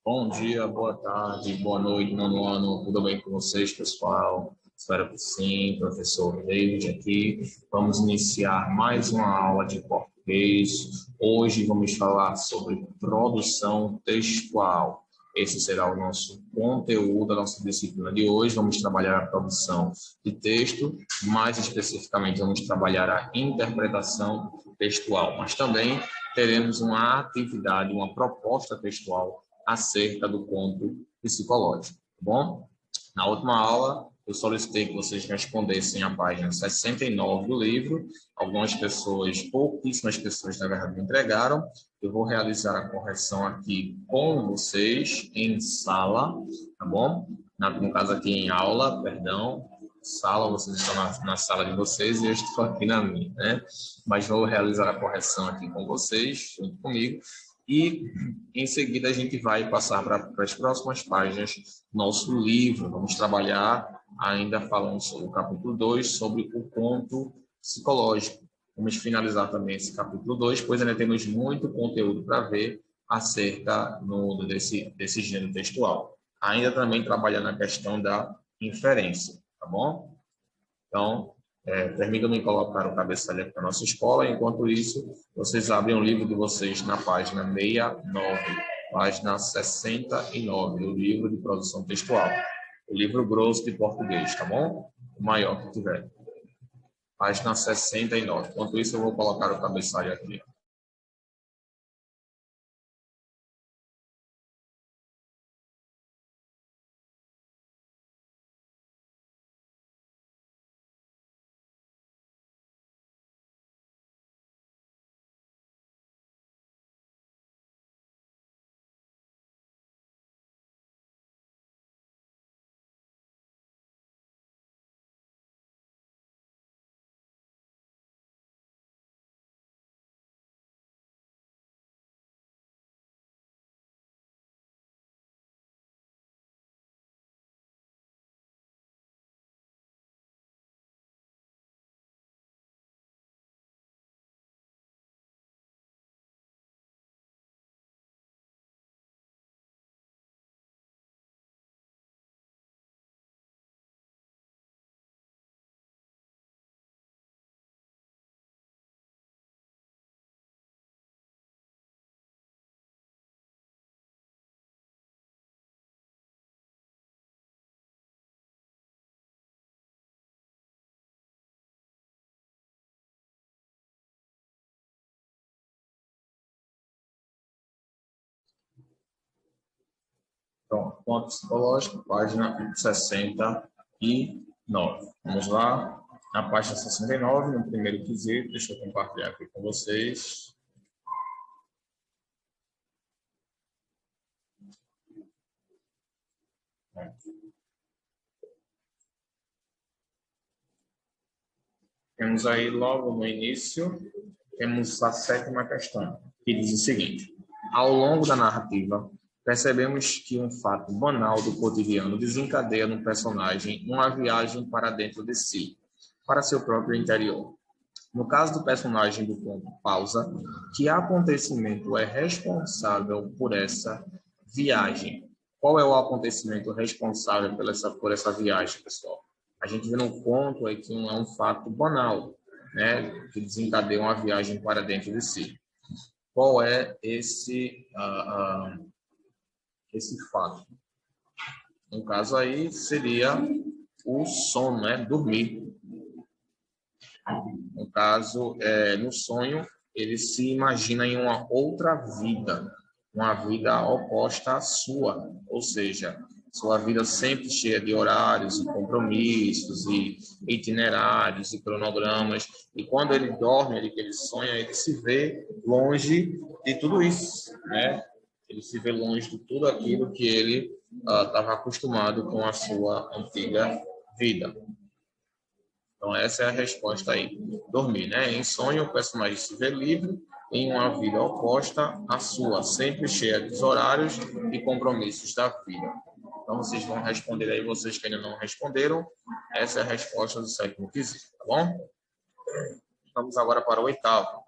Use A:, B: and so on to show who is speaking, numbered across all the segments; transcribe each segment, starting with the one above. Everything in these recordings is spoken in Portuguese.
A: Bom dia, boa tarde, boa noite, nono ano, tudo bem com vocês, pessoal? Espero que sim, professor David aqui. Vamos iniciar mais uma aula de português. Hoje vamos falar sobre produção textual. Esse será o nosso conteúdo da nossa disciplina de hoje. Vamos trabalhar a produção de texto, mais especificamente vamos trabalhar a interpretação textual, mas também teremos uma atividade, uma proposta textual acerca do conto psicológico, tá bom? Na última aula, eu solicitei que vocês respondessem a página 69 do livro. Algumas pessoas, pouquíssimas pessoas, na verdade, me entregaram. Eu vou realizar a correção aqui com vocês em sala, tá bom? No caso aqui em aula, perdão, sala, vocês estão na sala de vocês e eu estou aqui na minha, né? Mas vou realizar a correção aqui com vocês, junto comigo, e em seguida a gente vai passar para as próximas páginas do nosso livro. Vamos trabalhar ainda falando sobre o capítulo 2, sobre o conto psicológico. Vamos finalizar também esse capítulo 2, pois ainda temos muito conteúdo para ver acerca desse gênero textual. Ainda também trabalhando a questão da inferência, tá bom? Então, permitam-me colocar o cabeçalho aqui para a nossa escola. Enquanto isso, vocês abrem o livro de vocês na página 69, página 69, do livro de produção textual. O livro grosso de português, tá bom? O maior que tiver. Página 69. Enquanto isso, eu vou colocar o cabeçalho aqui. Pronto, conto psicológico, página 69. Vamos lá. Na página 69, no primeiro quesito, deixa eu compartilhar aqui com vocês. Temos aí, logo no início, temos a sétima questão, que diz o seguinte: ao longo da narrativa, percebemos que um fato banal do cotidiano desencadeia no personagem uma viagem para dentro de si, para seu próprio interior. No caso do personagem do conto Pausa, que acontecimento é responsável por essa viagem? Qual é o acontecimento responsável por essa viagem, pessoal? A gente vê no conto aí que é um fato banal, né, que desencadeia uma viagem para dentro de si. Qual é esse fato? No caso aí seria o sono, né, dormir. No caso, no sonho, ele se imagina em uma outra vida, uma vida oposta à sua, ou seja, sua vida sempre cheia de horários e compromissos e itinerários e cronogramas. E quando ele dorme, ele sonha, ele se vê longe de tudo isso, né? Ele se vê longe de tudo aquilo que ele estava acostumado com a sua antiga vida. Então, essa é a resposta aí. Dormir, né? Em sonho, o personagem se vê livre em uma vida oposta à sua, sempre cheia dos horários e compromissos da vida. Então, vocês vão responder aí, vocês que ainda não responderam. Essa é a resposta do sétimo quesito, tá bom? Vamos agora para o oitavo.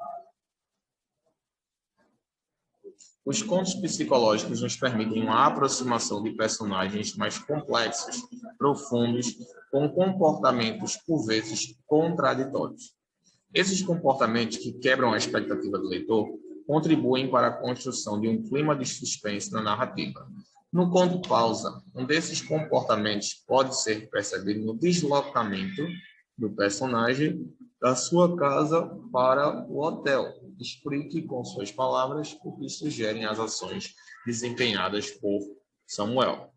A: Os contos psicológicos nos permitem uma aproximação de personagens mais complexos, profundos, com comportamentos, por vezes, contraditórios. Esses comportamentos que quebram a expectativa do leitor contribuem para a construção de um clima de suspense na narrativa. No conto Pausa, um desses comportamentos pode ser percebido no deslocamento do personagem da sua casa para o hotel. Explique com suas palavras o que sugerem as ações desempenhadas por Samuel.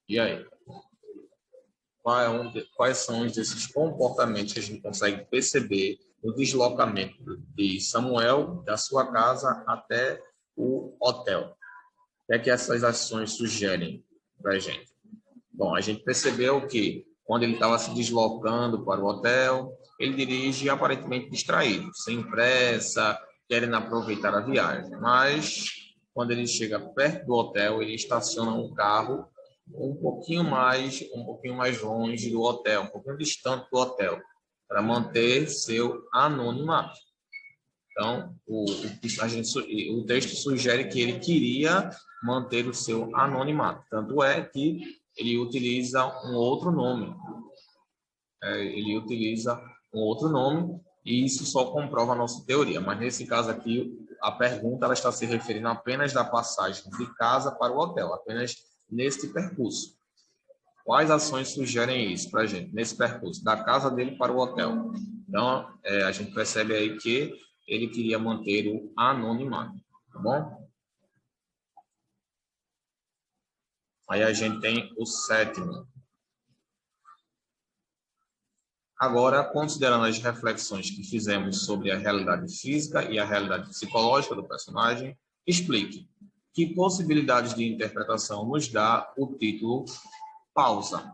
A: E aí? Quais são desses comportamentos que a gente consegue perceber no deslocamento de Samuel da sua casa até o hotel? O que é que essas ações sugerem para a gente? Bom, a gente percebeu que quando ele estava se deslocando para o hotel, ele dirige aparentemente distraído, sem pressa, querendo aproveitar a viagem. Mas quando ele chega perto do hotel, ele estaciona um carro um pouquinho mais longe do hotel, um pouquinho distante do hotel, para manter seu anonimato. Então, o texto sugere que ele queria manter o seu anonimato. Tanto é que ele utiliza um outro nome. E isso só comprova a nossa teoria. Mas, nesse caso aqui, a pergunta ela está se referindo apenas da passagem de casa para o hotel, apenas neste percurso. Quais ações sugerem isso para a gente, nesse percurso, da casa dele para o hotel? Então, a gente percebe aí que ele queria manter o anonimato, tá bom? Aí a gente tem o 7º. Agora, considerando as reflexões que fizemos sobre a realidade física e a realidade psicológica do personagem, explique que possibilidades de interpretação nos dá o título Pausa.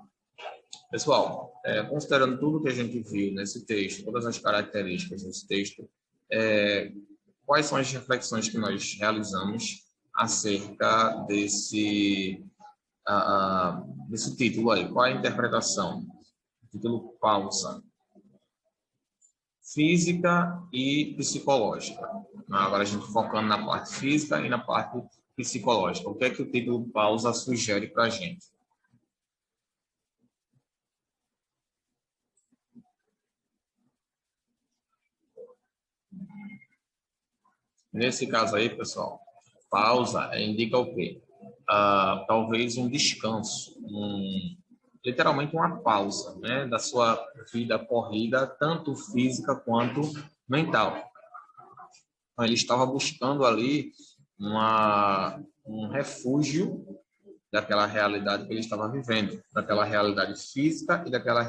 A: Pessoal, considerando tudo que a gente viu nesse texto, todas as características desse texto, quais são as reflexões que nós realizamos acerca desse título aí? Qual a interpretação? Título Pausa. Física e psicológica. Agora a gente focando na parte física e na parte psicológica. O que é que o título Pausa sugere para a gente? Nesse caso aí, pessoal, pausa indica o quê? Talvez um descanso, literalmente uma pausa, né, da sua vida corrida, tanto física quanto mental. Então, ele estava buscando ali um refúgio daquela realidade que ele estava vivendo, daquela realidade física e daquela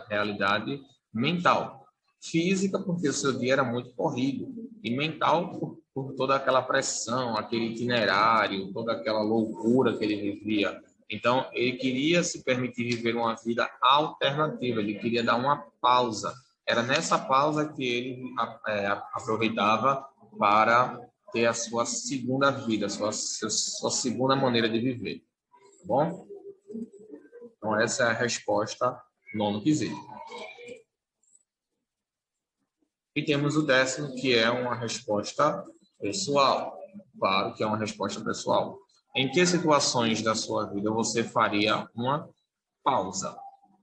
A: realidade mental. Física, porque o seu dia era muito corrido, e mental, por toda aquela pressão, aquele itinerário, toda aquela loucura que ele vivia. Então, ele queria se permitir viver uma vida alternativa, ele queria dar uma pausa. Era nessa pausa que ele aproveitava para ter a sua segunda vida, sua segunda maneira de viver. Tá bom? Então, essa é a resposta nono quesito. E temos o 10º, que é uma resposta pessoal. Claro que é uma resposta pessoal. Em que situações da sua vida você faria uma pausa?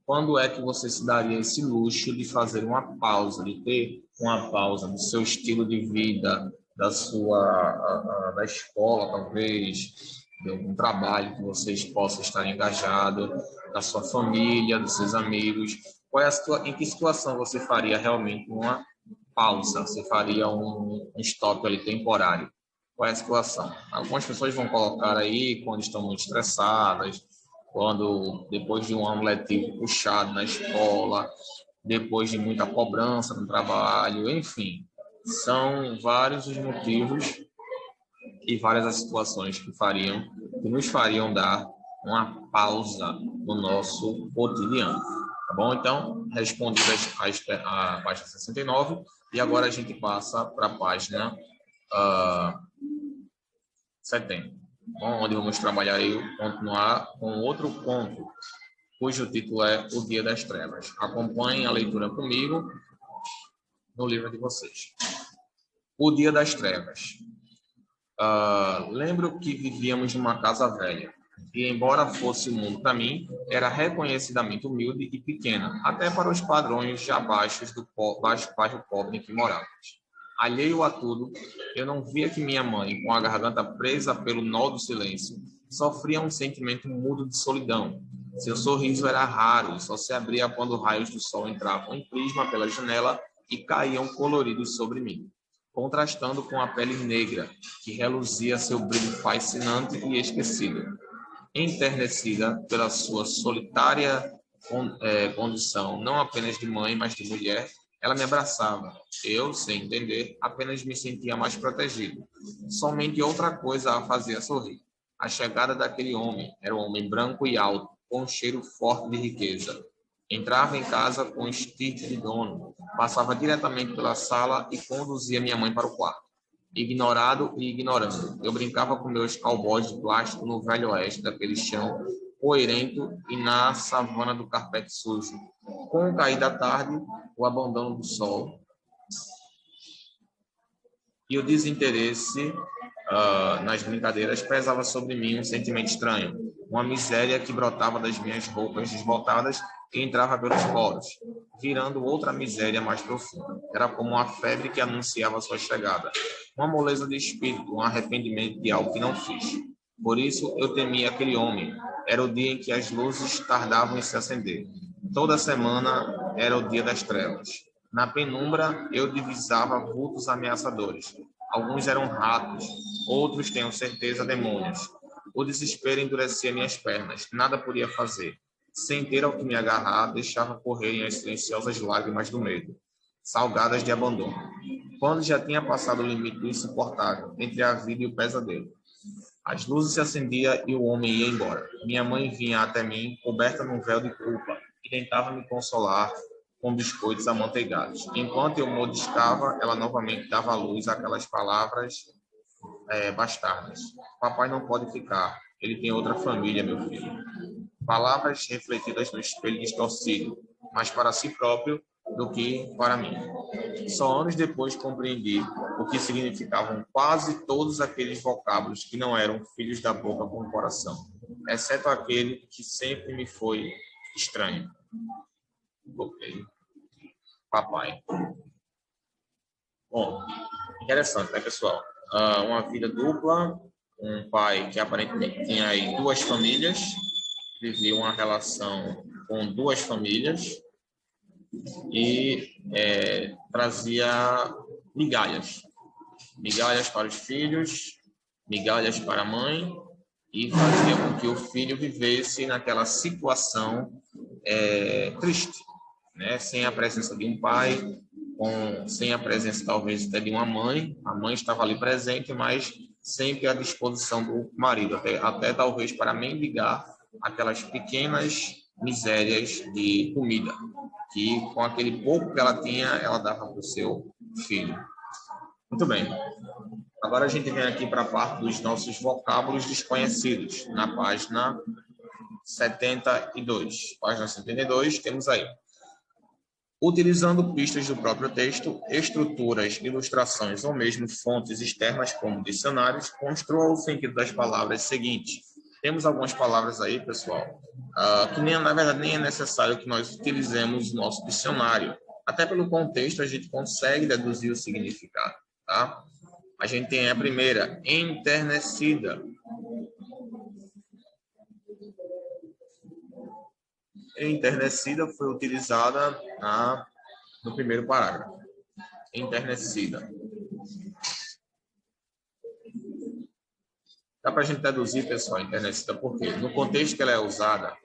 A: Quando é que você se daria esse luxo de fazer uma pausa, de ter uma pausa no seu estilo de vida, da escola, talvez, de algum trabalho que vocês possam estar engajados, da sua família, dos seus amigos? Em que situação você faria realmente uma pausa? Você faria um stop ali temporário? Qual é a situação? Algumas pessoas vão colocar aí quando estão muito estressadas, quando depois de um ano letivo puxado na escola, depois de muita cobrança no trabalho, enfim, são vários os motivos e várias as situações que nos fariam dar uma pausa no nosso cotidiano. Tá bom? Então, respondidas a página 69, e agora a gente passa para a página 70, onde vamos trabalhar e continuar com outro conto, cujo título é O Dia das Trevas. Acompanhem a leitura comigo no livro de vocês. O Dia das Trevas. Lembro que vivíamos numa casa velha, e embora fosse o mundo para mim, era reconhecidamente humilde e pequena, até para os padrões já baixos do baixo bairro pobre em que morávamos. Alheio a tudo, eu não via que minha mãe, com a garganta presa pelo nó do silêncio, sofria um sentimento mudo de solidão. Seu sorriso era raro e só se abria quando raios do sol entravam em prisma pela janela e caíam coloridos sobre mim, contrastando com a pele negra, que reluzia seu brilho fascinante e esquecido. Enternecida pela sua solitária condição, não apenas de mãe, mas de mulher, ela me abraçava. Eu, sem entender, apenas me sentia mais protegido. Somente outra coisa a fazia sorrir. A chegada daquele homem era um homem branco e alto, com um cheiro forte de riqueza. Entrava em casa com estirpe de dono, passava diretamente pela sala e conduzia minha mãe para o quarto. Ignorado e ignorando, eu brincava com meus cowboys de plástico no velho oeste, daquele chão poeirento e na savana do carpete sujo. Com o cair da tarde, o abandono do sol e o desinteresse nas brincadeiras pesava sobre mim um sentimento estranho, uma miséria que brotava das minhas roupas desbotadas e entrava pelos poros, virando outra miséria mais profunda. Era como uma febre que anunciava sua chegada, uma moleza de espírito, um arrependimento de algo que não fiz. Por isso eu temia aquele homem. Era o dia em que as luzes tardavam em se acender. Toda semana era o dia das trevas. Na penumbra eu divisava vultos ameaçadores. Alguns eram ratos, outros, tenho certeza, demônios. O desespero endurecia minhas pernas. Nada podia fazer. Sem ter ao que me agarrar, deixava correrem as silenciosas lágrimas do medo, salgadas de abandono. Quando já tinha passado o limite do insuportável, entre a vida e o pesadelo, as luzes se acendiam e o homem ia embora. Minha mãe vinha até mim, coberta num véu de culpa, e tentava me consolar com biscoitos amanteigados. Enquanto eu mordiscava, ela novamente dava à luz aquelas palavras bastardas. Papai não pode ficar. Ele tem outra família, meu filho. Palavras refletidas no espelho distorcido, mais para si próprio do que para mim. Só anos depois compreendi o que significavam quase todos aqueles vocábulos que não eram filhos da boca com o coração, exceto aquele que sempre me foi estranho. Ok. Papai. Bom, interessante, né, pessoal? Uma vida dupla, um pai que aparentemente tinha aí duas famílias, vivia uma relação com duas famílias e trazia migalhas para os filhos, migalhas para a mãe, e fazia com que o filho vivesse naquela situação triste, né? Sem a presença de um pai, sem a presença talvez até de uma mãe. A mãe estava ali presente, mas sempre à disposição do marido, até talvez para mendigar aquelas pequenas misérias de comida, que com aquele pouco que ela tinha, ela dava para o seu filho. Muito bem. Agora a gente vem aqui para a parte dos nossos vocábulos desconhecidos, na página 72. Página 72, temos aí: utilizando pistas do próprio texto, estruturas, ilustrações ou mesmo fontes externas como dicionários, construa o sentido das palavras seguintes. Temos algumas palavras aí, pessoal, que na verdade nem é necessário que nós utilizemos o nosso dicionário. Até pelo contexto a gente consegue deduzir o significado, tá? A gente tem a primeira, enternecida. Enternecida foi utilizada no primeiro parágrafo. Enternecida. Dá para a gente deduzir, pessoal, enternecida por quê? No contexto que ela é usada,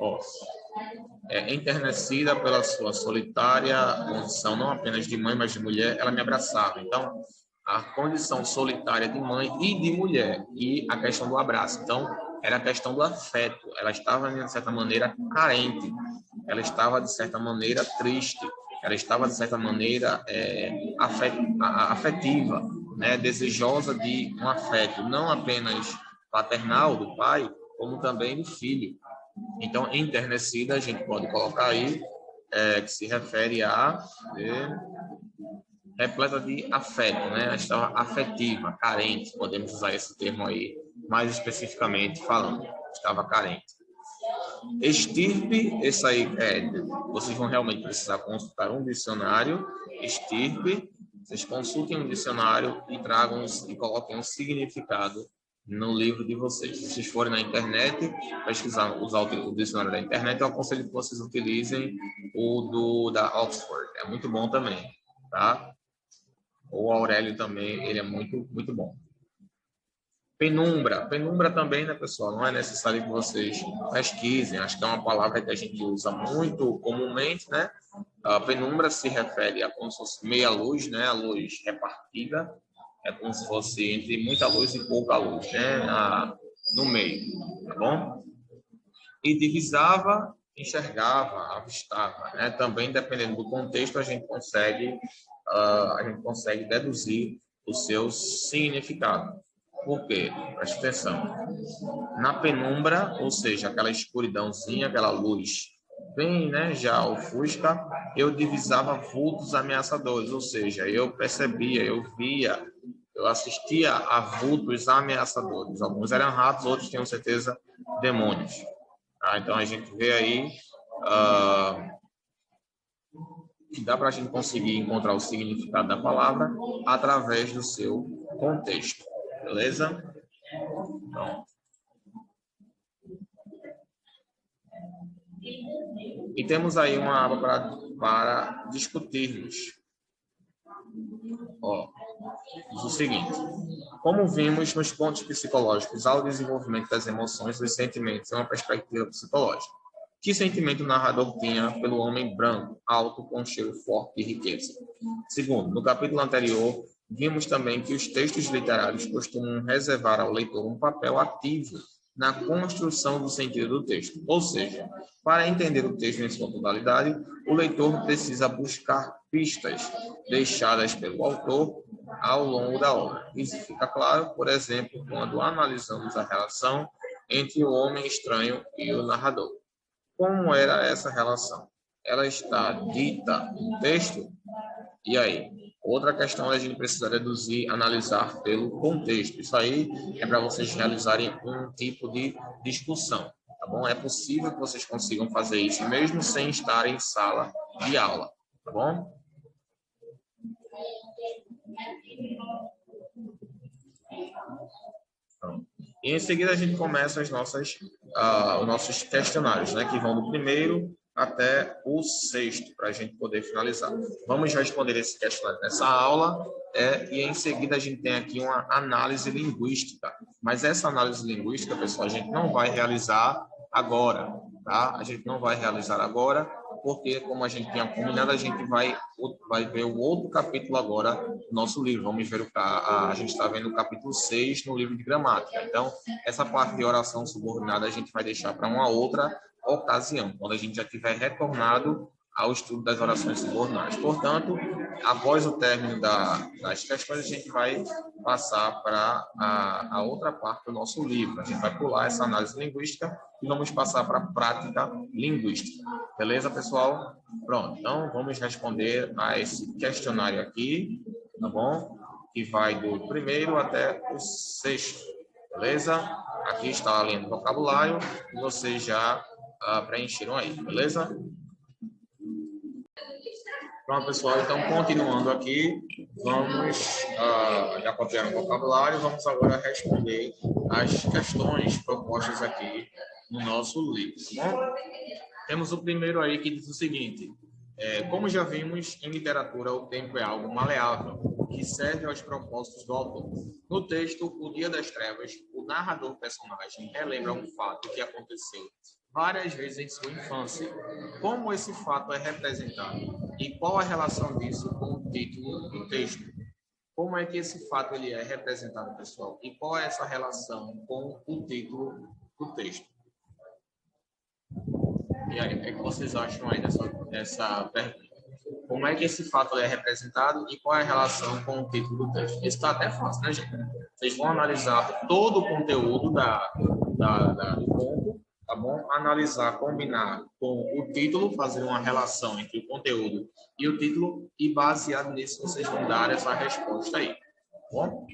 A: enternecida pela sua solitária condição, não apenas de mãe, mas de mulher, ela me abraçava. Então, a condição solitária de mãe e de mulher, e a questão do abraço. Então, era a questão do afeto. Ela estava, de certa maneira, carente. Ela estava, de certa maneira, triste. Ela estava, de certa maneira, afetiva, né? Desejosa de um afeto, não apenas paternal do pai, como também do filho. Então, enternecida, a gente pode colocar aí, que se refere a repleta de afeto, né? Estava afetiva, carente, podemos usar esse termo aí, mais especificamente falando, estava carente. Estirpe, esse aí, vocês vão realmente precisar consultar um dicionário, estirpe, vocês consultem um dicionário e tragam e coloquem um significado no livro de vocês. Se vocês forem na internet, pesquisar, usar o dicionário da internet, eu aconselho que vocês utilizem o da Oxford, é muito bom também, tá? O Aurélio também, ele é muito, muito bom. Penumbra. Penumbra também, né, pessoal? Não é necessário que vocês pesquisem. Acho que é uma palavra que a gente usa muito comumente, né? A penumbra se refere a como se fosse meia luz, né? A luz repartida. É como se fosse entre muita luz e pouca luz, né? No meio, tá bom? E divisava, enxergava, avistava, né? Também, dependendo do contexto, a gente consegue deduzir o seu significado. Por quê? Preste atenção. Na penumbra, ou seja, aquela escuridãozinha, aquela luz bem, né, já ofusca, eu divisava vultos ameaçadores, ou seja, eu percebia, eu via, eu assistia a vultos ameaçadores. Alguns eram ratos, outros tinham certeza demônios. Então a gente vê aí que dá para a gente conseguir encontrar o significado da palavra através do seu contexto. Beleza? Então, e temos aí uma aba para discutirmos. Diz o seguinte: como vimos nos pontos psicológicos ao desenvolvimento das emoções e dos sentimentos em uma perspectiva psicológica, que sentimento o narrador tinha pelo homem branco, alto, com cheiro forte e riqueza? Segundo, no capítulo anterior, vimos também que os textos literários costumam reservar ao leitor um papel ativo na construção do sentido do texto. Ou seja, para entender o texto em sua totalidade, o leitor precisa buscar pistas deixadas pelo autor ao longo da obra. Isso fica claro, por exemplo, quando analisamos a relação entre o homem estranho e o narrador. Como era essa relação? Ela está dita no texto? E aí? Outra questão a gente precisa deduzir, analisar pelo contexto. Isso aí é para vocês realizarem um tipo de discussão, tá bom? É possível que vocês consigam fazer isso mesmo sem estar em sala de aula, tá bom? E em seguida a gente começa os nossos questionários, né, que vão do primeiro até o sexto, para a gente poder finalizar. Vamos responder esse questionário nessa aula, e em seguida a gente tem aqui uma análise linguística. Mas essa análise linguística, pessoal, a gente não vai realizar agora, tá? A gente não vai realizar agora, porque, como a gente tinha combinado, a gente vai ver o outro capítulo agora do nosso livro. Vamos ver a gente está vendo o capítulo 6 no livro de gramática. Então, essa parte de oração subordinada a gente vai deixar para uma outra ocasião, quando a gente já tiver retornado ao estudo das orações subordinadas. Portanto, após o término das questões, a gente vai passar para a outra parte do nosso livro. A gente vai pular essa análise linguística e vamos passar para a prática linguística. Beleza, pessoal? Pronto, então vamos responder a esse questionário aqui, tá bom? Que vai do primeiro até o sexto, beleza? Aqui está a linha do vocabulário e vocês já preencheram aí, beleza? Pronto, pessoal, então continuando aqui, vamos, já copiaram o vocabulário, vamos agora responder as questões propostas aqui no nosso livro, tá bom? Temos o primeiro aí que diz o seguinte: como já vimos, em literatura o tempo é algo maleável, que serve aos propósitos do autor. No texto, O Dia das Trevas, o narrador-personagem relembra um fato que aconteceu várias vezes em sua infância. Como esse fato é representado? E qual a relação disso com o título do texto? Como é que esse fato ele é representado, pessoal? E qual é essa relação com o título do texto? E aí, o que vocês acham aí dessa pergunta? Como é que esse fato é representado e qual é a relação com o título do texto? Isso está até fácil, né, gente? Vocês vão analisar todo o conteúdo do ponto tá bom? Analisar, combinar com o título, fazer uma relação entre o conteúdo e o título, e baseado nisso vocês vão dar essa resposta aí, tá bom?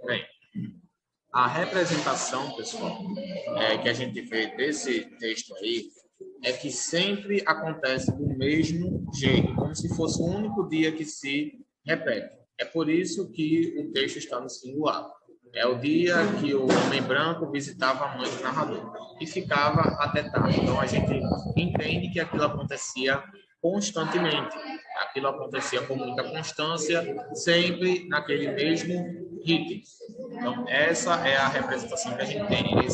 A: Bem, a representação, pessoal, que a gente vê desse texto aí, é que sempre acontece do mesmo jeito, como se fosse o único dia que se repete. É por isso que o texto está no singular. É o dia que o homem branco visitava a mãe do narrador e ficava até tarde. Então a gente entende que aquilo acontecia constantemente. Aquilo acontecia com muita constância, sempre naquele mesmo ritmo. Então essa é a representação que a gente tem, é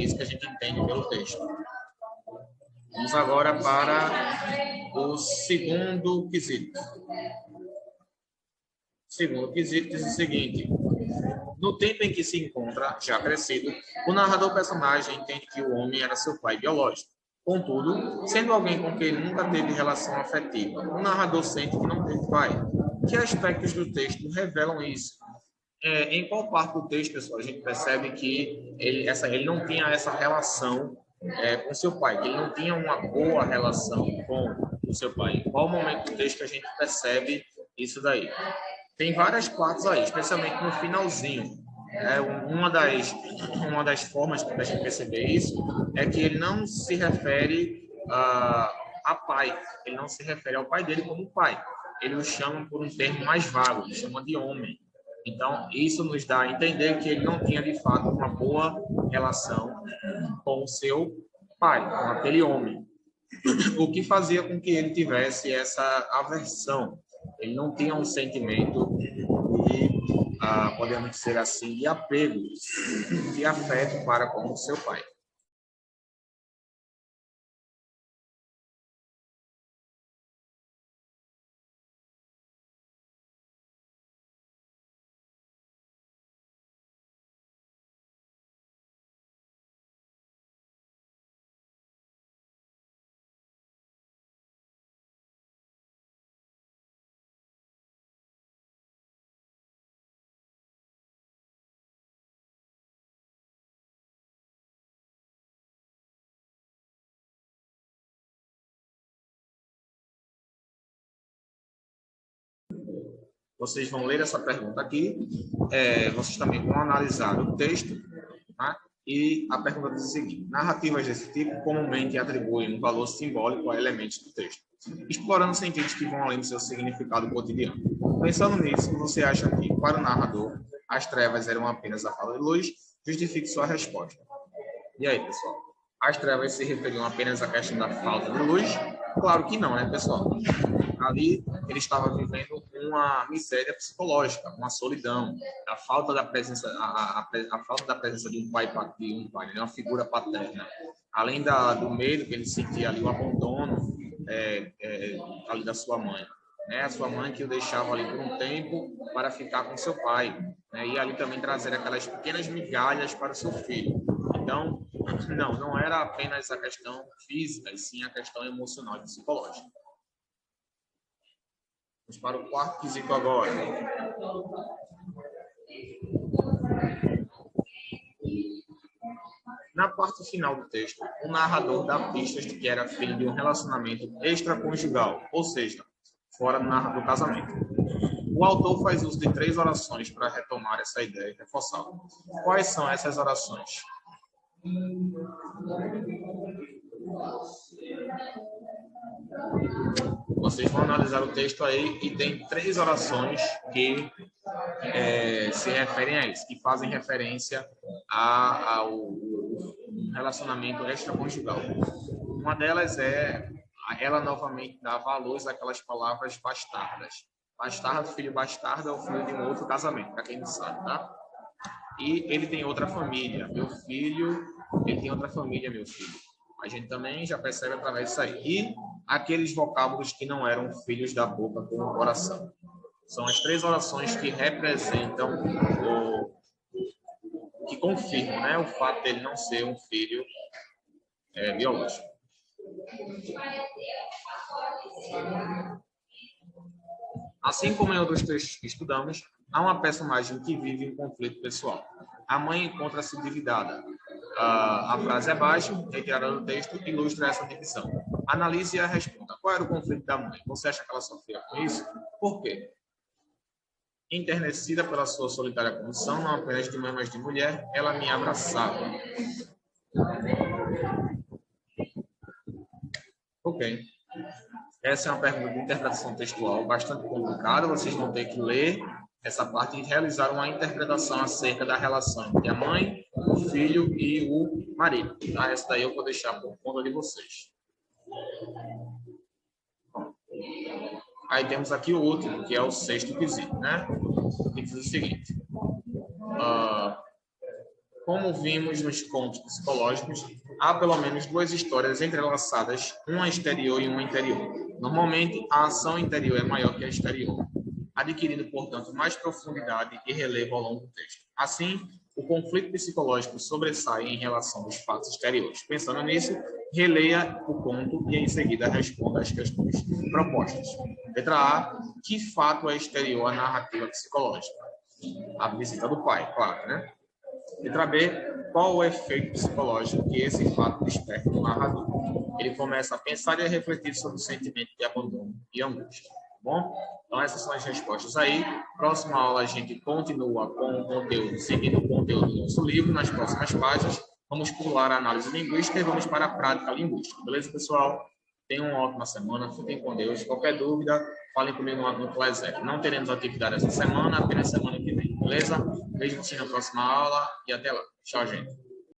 A: isso que a gente entende pelo texto. Vamos agora para o segundo quesito. O segundo quesito diz o seguinte: no tempo em que se encontra, já crescido, o narrador personagem entende que o homem era seu pai biológico. Contudo, sendo alguém com quem ele nunca teve relação afetiva, o narrador sente que não teve pai. Que aspectos do texto revelam isso? Em qual parte do texto, pessoal, a gente percebe que ele não tinha essa relação com seu pai, que ele não tinha uma boa relação com o seu pai? Em qual momento do texto que a gente percebe isso daí? Tem várias partes aí, especialmente no finalzinho. Uma das formas para a gente perceber isso é que ele não se refere a pai, ele não se refere ao pai dele como pai. Ele o chama por um termo mais vago, ele chama de homem. Então, isso nos dá a entender que ele não tinha, de fato, uma boa relação com o seu pai, com aquele homem. O que fazia com que ele tivesse essa aversão. Ele não tinha um sentimento de, podemos dizer assim, de apego, de afeto para com o seu pai. Vocês vão ler essa pergunta aqui, vocês também vão analisar o texto, tá? E a pergunta diz o seguinte: narrativas desse tipo comumente atribuem um valor simbólico a elementos do texto, explorando sentidos que vão além do seu significado cotidiano. Pensando nisso, você acha que, para o narrador, as trevas eram apenas a falta de luz? Justifique sua resposta. E aí, pessoal? As trevas se referiam apenas à questão da falta de luz? Claro que não, né, pessoal? Ali ele estava vivendo uma miséria psicológica, uma solidão, a falta da presença, a falta da presença de um pai, de uma figura paterna, além do medo que ele sentia ali, o abandono ali da sua mãe, né? A sua mãe que o deixava ali por um tempo para ficar com seu pai, né? E ali também trazer aquelas pequenas migalhas para o seu filho. Então, não era apenas a questão física, e sim a questão emocional e psicológica. Vamos para o quarto quesito agora. Na parte final do texto, o narrador dá pistas de que era filho de um relacionamento extraconjugal, ou seja, fora do casamento. O autor faz uso de 3 orações para retomar essa ideia e reforçá-la. Quais são essas orações? Vocês vão analisar o texto aí e tem 3 orações que se referem a isso, que fazem referência ao relacionamento extraconjugal. Uma delas ela novamente dá valor àquelas palavras bastardas. Bastardo, filho bastardo, é o filho de um outro casamento, para quem não sabe, tá? E ele tem outra família, meu filho, ele tem outra família, meu filho. A gente também já percebe através disso aí. E aqueles vocábulos que não eram filhos da boca com o coração. São as 3 orações que representam, que confirmam, né, o fato dele não ser um filho biológico. Assim como em outros textos que estudamos, há uma personagem que vive um conflito pessoal. A mãe encontra-se endividada. A frase abaixo, retirada do texto, ilustra essa divisão. Analise e responda. Qual era o conflito da mãe? Você acha que ela sofria com isso? Por quê? Enternecida pela sua solitária condição, não apenas de mãe, mas de mulher, ela me abraçava. Ok. Essa é uma pergunta de interpretação textual bastante complicada. Vocês vão ter que ler essa parte e realizar uma interpretação acerca da relação entre a mãe, o filho e o marido. Tá? Essa daí eu vou deixar por conta de vocês. Aí temos aqui o último, que é o sexto quesito, né? Que diz o seguinte. Como vimos nos contos psicológicos, há pelo menos duas histórias entrelaçadas, uma exterior e uma interior. Normalmente, a ação interior é maior que a exterior, adquirindo, portanto, mais profundidade e relevo ao longo do texto. Assim, o conflito psicológico sobressai em relação aos fatos exteriores. Pensando nisso, releia o conto e, em seguida, responda às questões propostas. Letra A. Que fato é exterior à narrativa psicológica? A visita do pai, claro, né? Letra B, qual o efeito psicológico que esse fato desperta no narrador? Ele começa a pensar e a refletir sobre o sentimento de abandono e angústia. Tá bom? Então, essas são as respostas aí. Próxima aula, a gente continua com o conteúdo, seguindo o conteúdo do nosso livro, nas próximas páginas. Vamos pular a análise linguística e vamos para a prática linguística. Beleza, pessoal? Tenham uma ótima semana, fiquem com Deus. Qualquer dúvida, falem comigo no WhatsApp. Não teremos atividade essa semana, apenas semana que vem, beleza? Beijo para você na próxima aula e até lá. Tchau, gente.